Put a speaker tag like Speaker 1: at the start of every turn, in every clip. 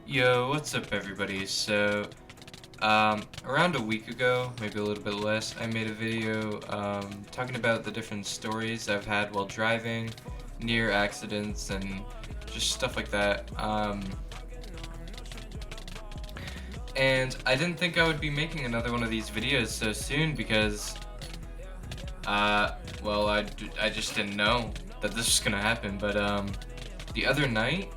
Speaker 1: Yo, what's up everybody? Around a week ago, maybe a little bit less, I made a video talking about the different stories I've had while driving, near accidents, and just stuff like that. And I didn't think I would be making another one of these videos so soon because, well, I just didn't know that this was gonna happen, but the other night,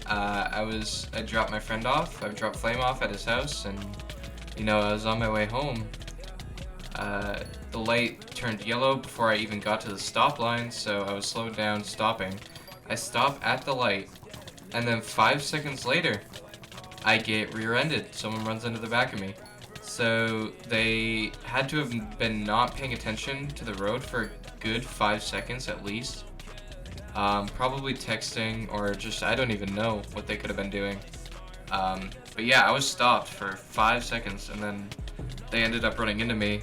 Speaker 1: I dropped my friend off. I dropped Flame off at his house, and I was on my way home. The light turned yellow before I even got to the stop line, so I was slowed down, stopping. I stop at the light, and then 5 seconds later, I get rear-ended. Someone runs into the back of me. So they had to have been not paying attention to the road for a good 5 seconds at least. Probably texting or just, I don't even know what they could have been doing. But yeah, I was stopped for 5 seconds and then they ended up running into me.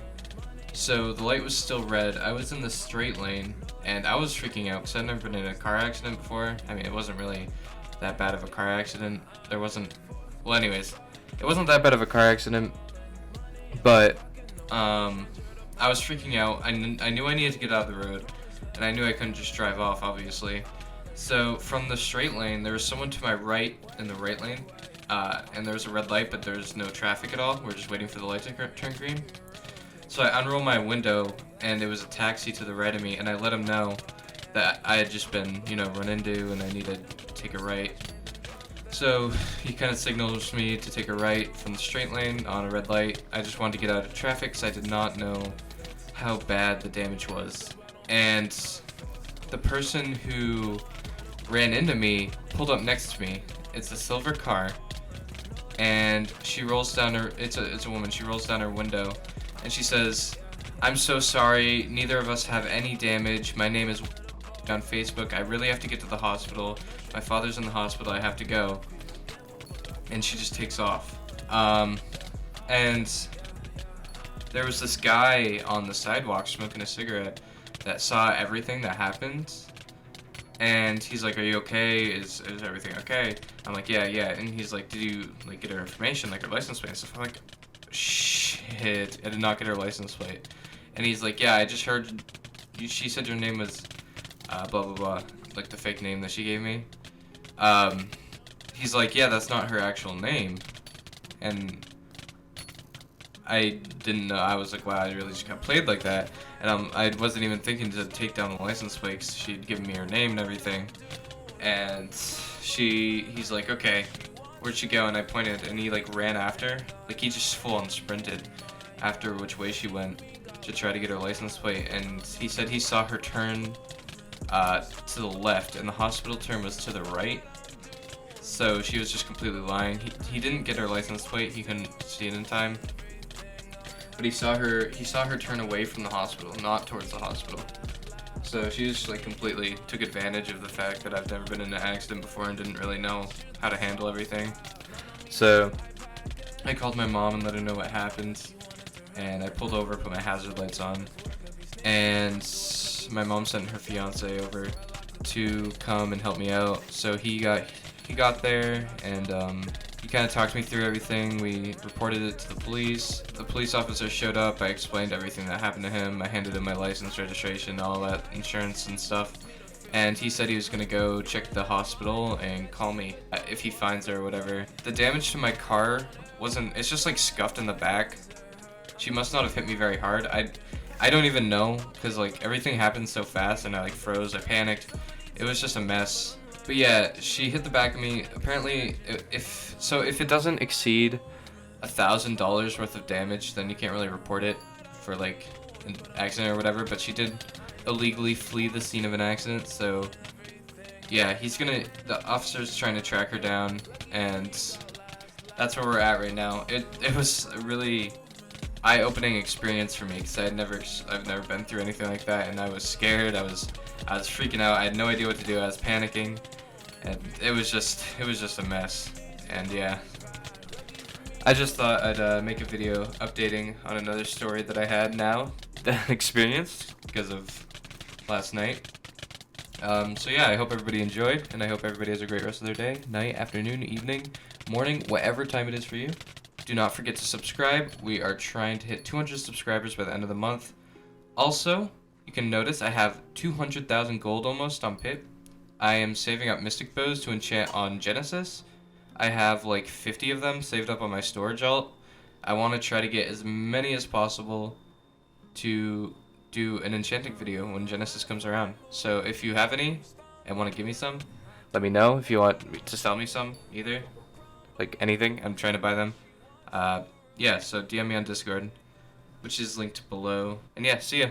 Speaker 1: So the light was still red. I was in the straight lane and I was freaking out because I'd never been in a car accident before. I mean, it wasn't really that bad of a car accident. Well, anyways, it wasn't that bad of a car accident, but I was freaking out. I knew I needed to get out of the road, and I knew I couldn't just drive off, obviously. So from the straight lane, there was someone to my right in the right lane, and there was a red light, but there's no traffic at all. We're just waiting for the light to turn green. So I unroll my window, and it was a taxi to the right of me, and I let him know that I had just been, run into, and I needed to take a right. So he kind of signals me to take a right from the straight lane on a red light. I just wanted to get out of traffic because I did not know how bad the damage was. And the person who ran into me pulled up next to me. It's a silver car, and she rolls down her. It's a woman. She rolls down her window, and she says, "I'm so sorry. Neither of us have any damage. My name is on Facebook. I really have to get to the hospital. My father's in the hospital. I have to go." And she just takes off. And there was this guy on the sidewalk smoking a cigarette that saw everything that happened. And he's like, "Are you okay? Is everything okay?" I'm like, "Yeah, yeah." And he's like, "Did you get her information, like her license plate and stuff?" I'm like, "Shit, I did not get her license plate." And he's like, "Yeah, I just heard she said your name was blah blah blah, like the fake name that she gave me." He's like, "Yeah, that's not her actual name." And I didn't know. I was like, "Wow, I really just got played like that." And I wasn't even thinking to take down the license plate 'cause she'd given me her name and everything. And he's like, "Okay, where'd she go?" And I pointed, and he ran after. He just full on sprinted after which way she went to try to get her license plate. And he said he saw her turn to the left, and the hospital turn was to the right. So she was just completely lying. He didn't get her license plate. He couldn't see it in time. But he saw her turn away from the hospital, not towards the hospital. So she just completely took advantage of the fact that I've never been in an accident before and didn't really know how to handle everything. So I called my mom and let her know what happened. And I pulled over, put my hazard lights on, and my mom sent her fiance over to come and help me out. So he got there, and he kind of talked me through everything. We reported it to the police. The police officer showed up. I explained everything that happened to him. I handed him my license, registration, all that insurance and stuff. And he said he was gonna go check the hospital and call me if he finds her or whatever. The damage to my car it's just scuffed in the back. She must not have hit me very hard. I don't even know, because everything happened so fast and I froze, I panicked. It was just a mess. But yeah, she hit the back of me. Apparently, if it doesn't exceed $1,000 worth of damage, then you can't really report it for an accident or whatever. But she did illegally flee the scene of an accident, so yeah, the officer's trying to track her down, and that's where we're at right now. It was a really eye-opening experience for me because I've never been through anything like that, and I was scared. I was freaking out. I had no idea what to do. I was panicking, and it was just a mess. And yeah, I just thought I'd make a video updating on another story that I had now that I experienced because of last night. So yeah, I hope everybody enjoyed, and I hope everybody has a great rest of their day, night, afternoon, evening, morning, whatever time it is for you. Do not forget to subscribe. We are trying to hit 200 subscribers by the end of the month. Also, you can notice I have 200,000 gold almost on Pip. I am saving up Mystic Bows to enchant on Genesis. I have like 50 of them saved up on my storage alt. I want to try to get as many as possible to do an enchanting video when Genesis comes around. So if you have any and want to give me some, let me know. If you want to sell me some either, like anything, I'm trying to buy them. Yeah, so DM me on Discord, which is linked below. And yeah, see ya.